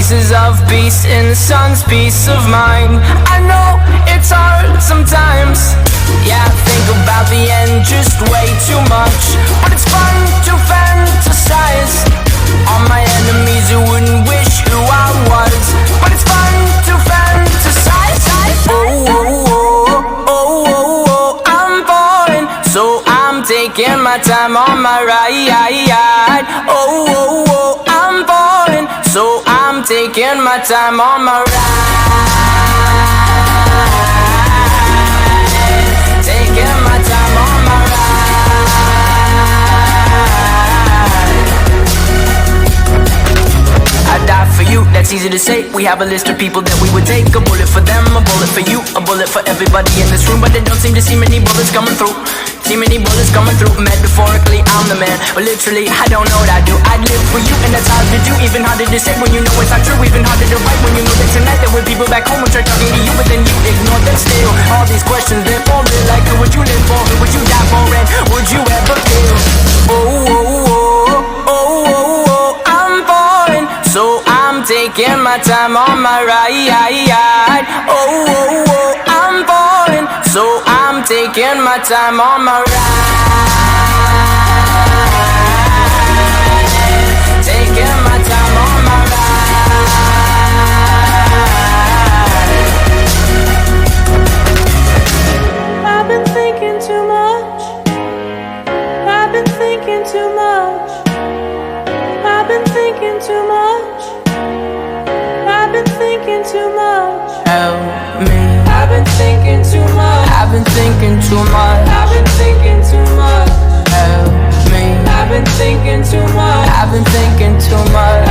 pieces of peace in the sun's peace of mind. I know it's hard sometimes, yeah, I think about the end just way too much, but it's fun to fantasize on my enemies who wouldn't wish who I was, but it's fun to fantasize. Oh, oh, oh, oh, oh, oh, I'm falling, so I'm taking my time on my ride. Oh, oh, oh, I'm falling, so I'm taking my time on my ride. Taking my time on my ride. I die for you, that's easy to say. We have a list of people that we would take. A bullet for them, a bullet for you, a bullet for everybody in this room. But they don't seem to see many bullets coming through. See many bullets coming through. Metaphorically, I'm the man, but literally, I don't know what I do. I'd live for you, and that's hard to do. Even harder to say when you know it's not true. Even harder to write when you know that tonight there were people back home who tried talking to you, but then you ignore them still. All these questions, they're for real. Like, who would you live for? Who would you die for? And would you ever kill? Oh, oh, oh, oh, oh, oh, I'm falling, so I'm taking my time on my ride. Oh, oh, oh, I'm falling, so I'm taking my time on my ride. Taking my time on my ride. I've been thinking too much. I've been thinking too much. I've been thinking too much. I've been thinking too much. Help me. I've been thinking too much. I've been thinking too much. I've been thinking too much. Help me. I've been thinking too much. I've been thinking too much.